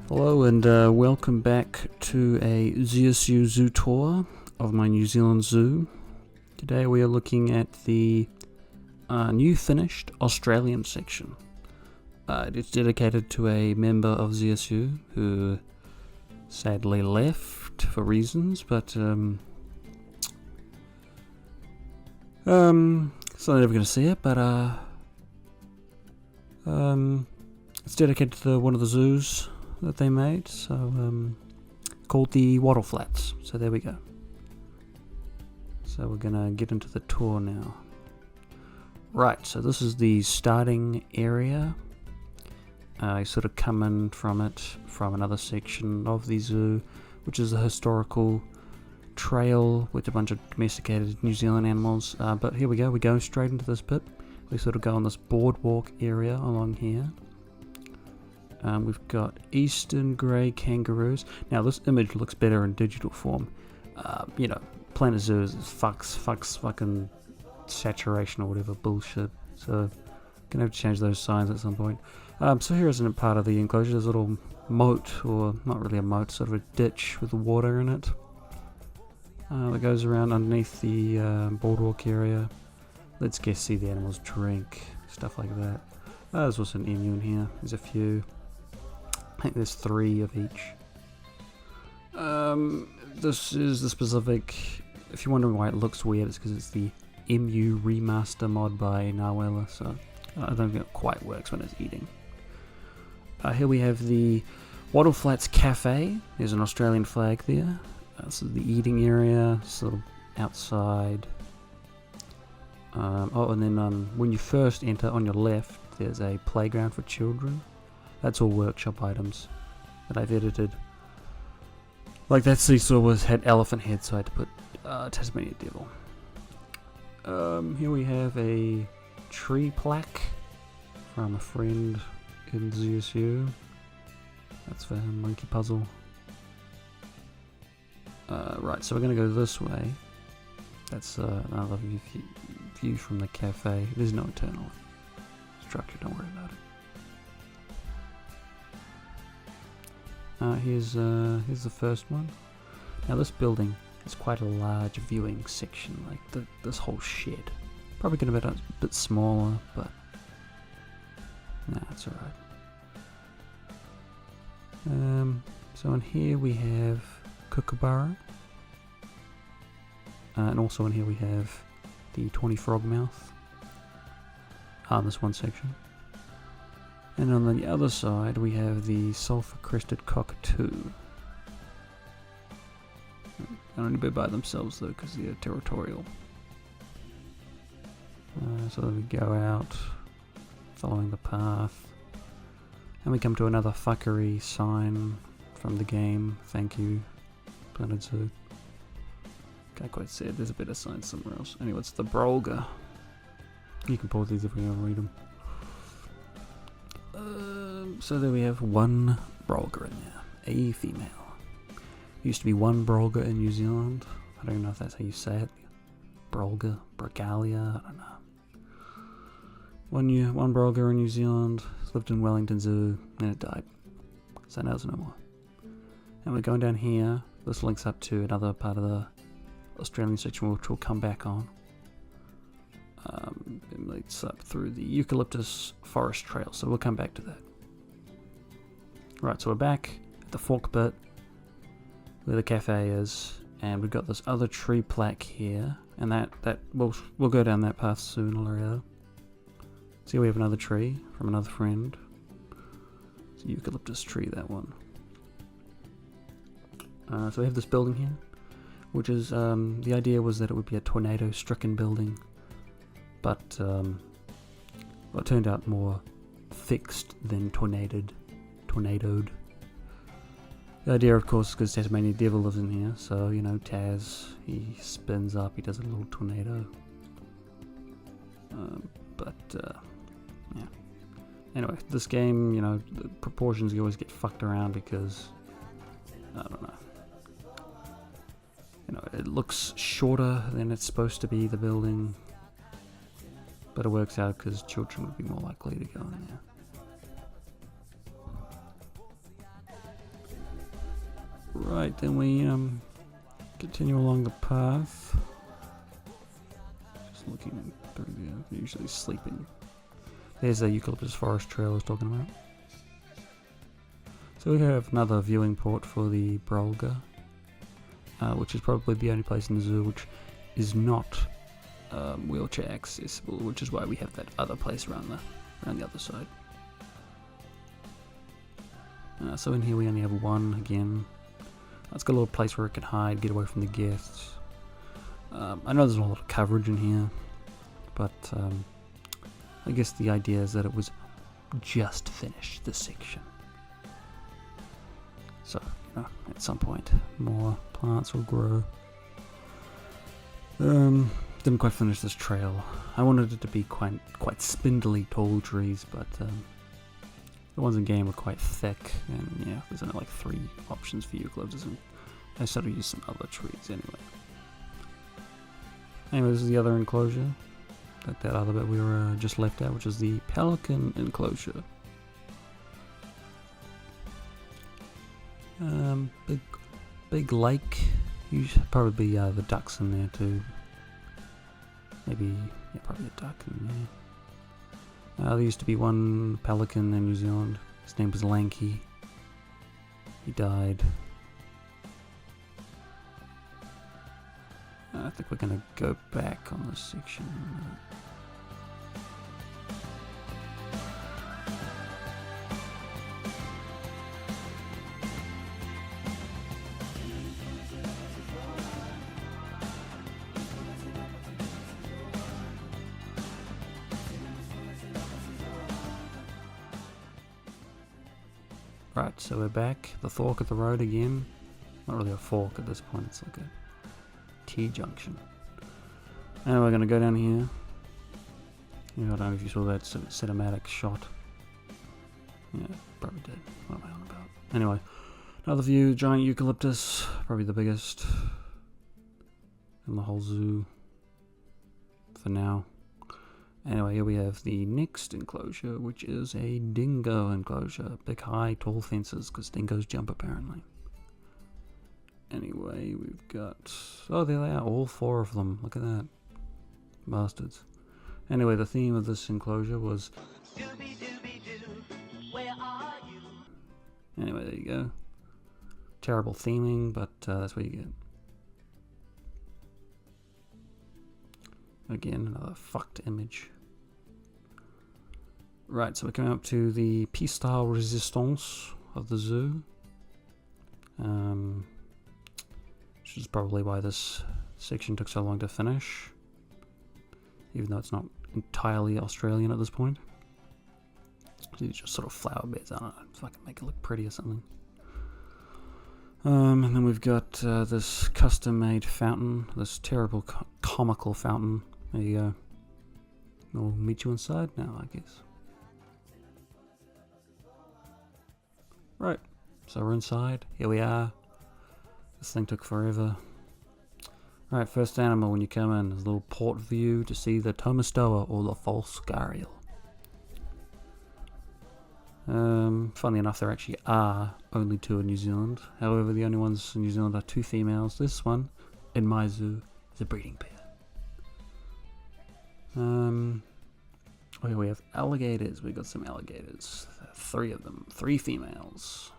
Hello and welcome back to a ZSU zoo tour of my New Zealand zoo. Today we are looking at the new finished Australian section. It's dedicated to a member of ZSU who sadly left for reasons, but so I'm never going to see it, but it's dedicated to one of the zoos that they made, so called the WattleFlats. So there we go. So we're gonna get into the tour now. Right, so this is the starting area. I sort of come in from it from another section of the zoo, which is a historical trail with a bunch of domesticated New Zealand animals. But here we go straight into this bit. We sort of go on this boardwalk area along here. We've got eastern grey kangaroos. Now this image looks better in digital form. Planet Zoo is fucking saturation or whatever bullshit. So gonna have to change those signs at some point. So here isn't a part of the enclosure. There's a little moat, or not really a moat, sort of a ditch with water in it. That goes around underneath the boardwalk area. Let's guess, see the animals drink, stuff like that. There's also an emu in here. There's a few. I think there's 3 of each. This is the specific, if you're wondering why it looks weird, it's because it's the MU remaster mod by Nawela, so I don't think it quite works when it's eating. Here we have the WattleFlats Cafe. There's an Australian flag there. This is the eating area, sort of outside. And then when you first enter on your left, there's a playground for children. That's all workshop items that I've edited. Like that seesaw had elephant head, so I had to put Tasmanian Devil. Here we have a tree plaque from a friend in ZSU. That's for him, Monkey Puzzle. Right, so we're going to go this way. That's another view from the cafe. There's no internal structure, don't worry about it. Here's the first one. Now this building is quite a large viewing section, like this whole shed. Probably going to be a bit smaller, but nah, it's alright. So in here we have Kookaburra, and also in here we have the 20 frogmouth. This one section. And on the other side we have the sulphur-crested cockatoo. They're only be by themselves though because they're territorial. So we go out, following the path, and we come to another fuckery sign from the game. Thank you, Planet Zoo. Can't quite see it, there's a better sign somewhere else. Anyway, it's the Brolga. You can pause these if we want to read them. So there we have one Brolga in there, a female. Used to be one Brolga in New Zealand. I don't know if that's how you say it. Brolga, Brogalia, I don't know. One Brolga in New Zealand, lived in Wellington Zoo, and it died. So now there's no more. And we're going down here. This links up to another part of the Australian section which we'll come back on. It leads up through the eucalyptus forest trail, so we'll come back to that. Right, so we're back at the fork bit where the cafe is, and we've got this other tree plaque here, and that we'll go down that path sooner or later. See, we have another tree from another friend. It's a eucalyptus tree, that one. So we have this building here, which is the idea was that it would be a tornado-stricken building, but it turned out more fixed than tornadoed. The idea, of course, because Tasmanian Devil lives in here, so, you know, Taz, he spins up, he does a little tornado. Yeah. Anyway, this game, you know, the proportions you always get fucked around because, I don't know. You know, it looks shorter than it's supposed to be, the building. but it works out because children would be more likely to go in there. Right, then we continue along the path. Just looking through there, usually sleeping. There's the eucalyptus forest trail I was talking about. So we have another viewing port for the Brolga, which is probably the only place in the zoo which is not wheelchair accessible, which is why we have that other place around the other side. So in here we only have one again. It's got a little place where it can hide, get away from the guests. I know there's a lot of coverage in here, but I guess the idea is that it was just finished, this section. So, at some point, more plants will grow. Didn't quite finish this trail. I wanted it to be quite spindly, tall trees, but the ones in game were quite thick, and yeah, there's only like 3 options for eucalyptus, and I started to use some other trees anyway. Anyway, this is the other enclosure, that other bit we were just left at, which is the pelican enclosure. Big lake. Usually probably be the ducks in there too. Maybe, yeah, probably a duck in there. There used to be one pelican in New Zealand. His name was Lanky. He died. I think we're gonna go back on this section. Right, so we're back, the fork of the road again. Not really a fork at this point, it's like a T-junction. And we're going to go down here. I don't know if you saw that cinematic shot. Yeah, probably did. What am I on about? Anyway, another view, giant eucalyptus, probably the biggest in the whole zoo for now. Anyway, here we have the next enclosure, which is a dingo enclosure. Big, high, tall fences, because dingoes jump apparently. Anyway, we've got... oh, there they are, all 4 of them. Look at that. Bastards. Anyway, the theme of this enclosure was... where are you? Anyway, there you go. Terrible theming, but that's what you get. Again, another fucked image. Right, so we're coming up to the piste-style resistance of the zoo. Which is probably why this section took so long to finish. Even though it's not entirely Australian at this point. These are just sort of flower beds, I don't know, if I can make it look pretty or something. And then we've got this custom-made fountain, this terrible comical fountain. There you go. We'll meet you inside now, I guess. Right, so we're inside. Here we are. This thing took forever. Right, first animal when you come in. There's a little port view to see the Tomastoa or the false gharial. Funnily enough, there actually are only 2 in New Zealand. However, the only ones in New Zealand are 2 females. This one, in my zoo, is a breeding pair. Oh, here we have alligators. We got some alligators. 3 of them. 3 females.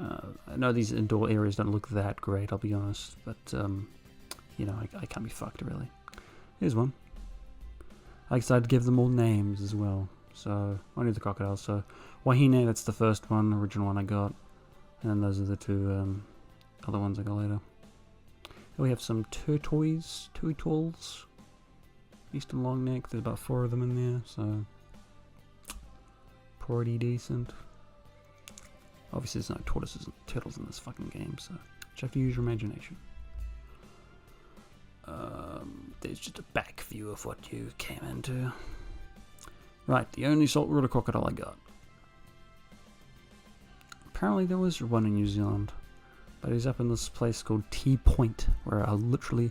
I know these indoor areas don't look that great, I'll be honest, but, you know, I can't be fucked, really. Here's one. I decided to give them all names as well. So, only the crocodiles. So, Wahine, that's the first one, original one I got. And then those are the 2 other ones I got later. Here we have some turtles. Eastern longneck, there's about 4 of them in there, so pretty decent. Obviously there's no tortoises and turtles in this fucking game, so you have to use your imagination. There's just a back view of what you came into. Right, the only saltwater crocodile I got. Apparently there was one in New Zealand, but he's up in this place called T Point, where literally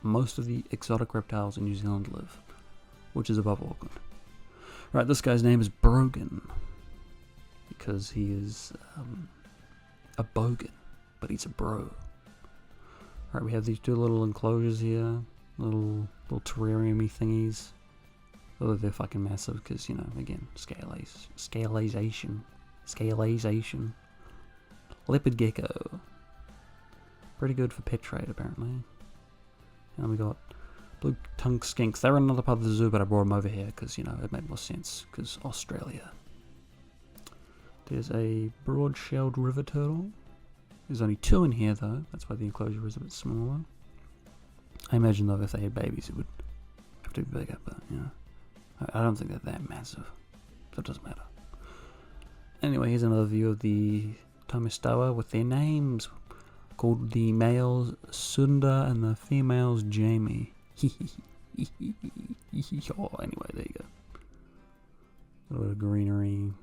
most of the exotic reptiles in New Zealand live. which is above Auckland. Right, this guy's name is Brogan, because he is a bogan, but he's a bro. Right, we have these two little enclosures here, little terrarium-y thingies. Although they're fucking massive, because, you know, again, scalation. Leopard gecko. Pretty good for pet trade, apparently. And we got blue tongue skinks. They're in another part of the zoo, but I brought them over here because, you know, it made more sense, because Australia. There's a broad-shelled river turtle. There's only 2 in here, though. That's why the enclosure is a bit smaller. I imagine, though, if they had babies, it would have to be bigger, but, you know. I don't think they're that massive, so it doesn't matter. Anyway, here's another view of the Tomistawa with their names, called the males Sunda and the females Jamie. Oh, anyway, there you go. A little bit of greenery.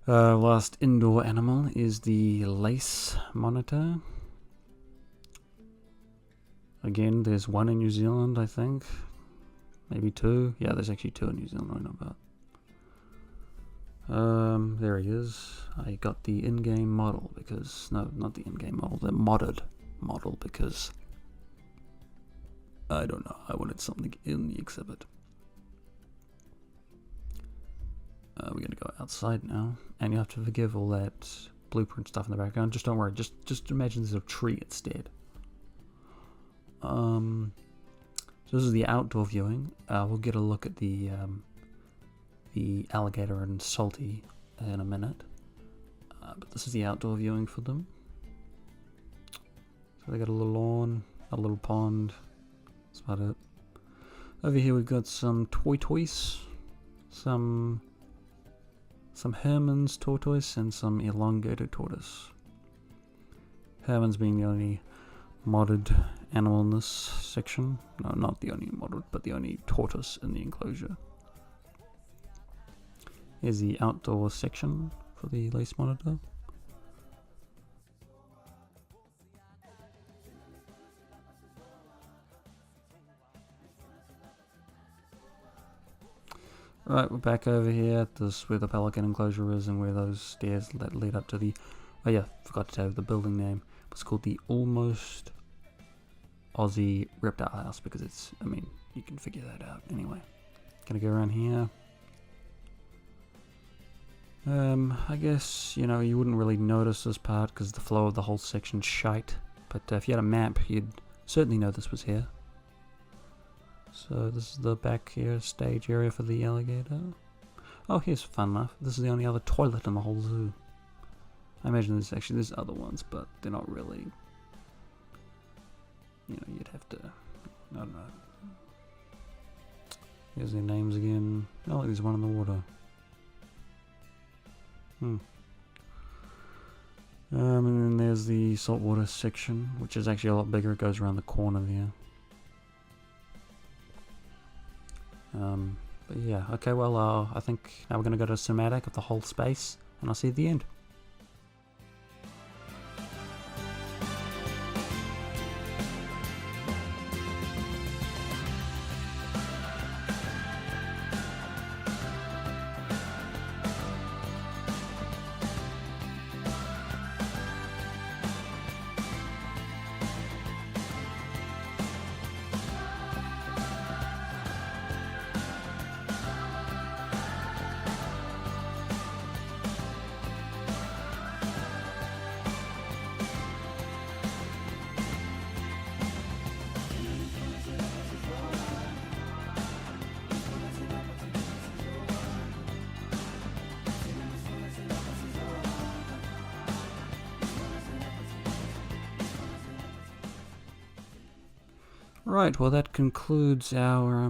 Last indoor animal is the lace monitor. Again, there's 1 in New Zealand, I think. Maybe 2. Yeah, there's actually 2 in New Zealand, I know about. There he is. I got the in-game model because... No, not the in-game model. The modded model because... I don't know. I wanted something in the exhibit. We're going to go outside now. And you have to forgive all that blueprint stuff in the background. Just don't worry. Just imagine there's a tree instead. So this is the outdoor viewing. We'll get a look at the alligator and salty in a minute. But this is the outdoor viewing for them. So they got a little lawn, a little pond. That's about it. Over here we've got some toys, some Herman's tortoise and some elongated tortoise. Herman's being the only modded animal in this section. No, not the only modded, but the only tortoise in the enclosure. Here's the outdoor section for the lace monitor. Right, we're back over here at this where the pelican enclosure is and where those stairs that lead up to the... Oh yeah, forgot to tell you the building name. It's called the Almost Aussie Reptile House because it's... I mean, you can figure that out. Anyway, gonna go around here. I guess, you know, you wouldn't really notice this part because the flow of the whole section's shite. But if you had a map, you'd certainly know this was here. So this is the back here stage area for the alligator. Oh, here's fun enough. This is the only other toilet in the whole zoo. I imagine there's other ones, but they're not really... You know, you'd have to... I don't know. Here's their names again. Oh, look, there's one in the water. And then there's the saltwater section, which is actually a lot bigger. It goes around the corner there. But yeah, okay, well, I think now we're going to go to a cinematic of the whole space, and I'll see you at the end. Right, well that concludes our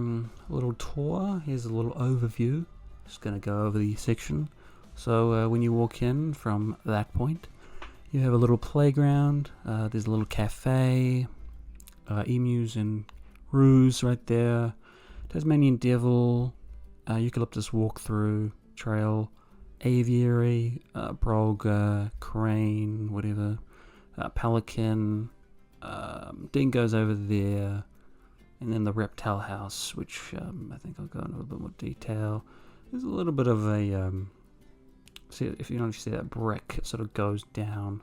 little tour. Here's a little overview. Just going to go over the section. So when you walk in from that point, you have a little playground. There's a little cafe, emus and roos right there, Tasmanian devil, eucalyptus walkthrough trail, aviary, brolga, crane, whatever, pelican, dingoes over there, And then the reptile house, which I think I'll go into a little bit more detail. There's a little bit of a see, if you don't see that brick, it sort of goes down,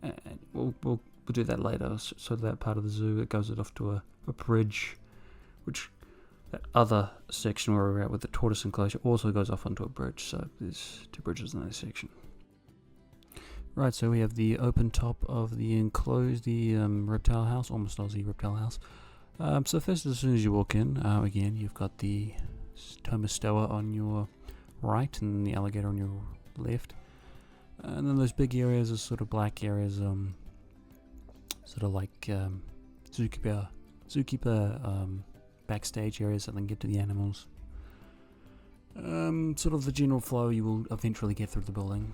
and we'll do that later. So that part of the zoo, it goes off to a bridge, which that other section where we're at with the tortoise enclosure also goes off onto a bridge. So there's 2 bridges in that section. Right, so we have the open top of the enclosed, the reptile house, almost Aussie reptile house. So first, as soon as you walk in, again, you've got the Tomastoa on your right and the alligator on your left. And then those big areas are sort of black areas, sort of like zookeeper backstage areas that then get to the animals. Sort of the general flow you will eventually get through the building.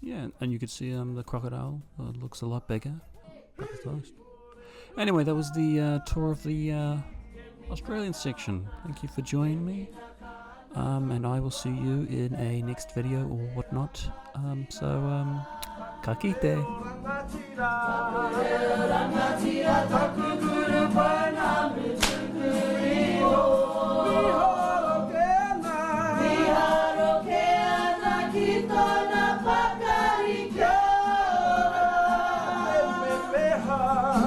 Yeah, and you can see the crocodile looks a lot bigger. Anyway, that was the tour of the Australian section. Thank you for joining me, and I will see you in a next video or whatnot. Ka kite. Ha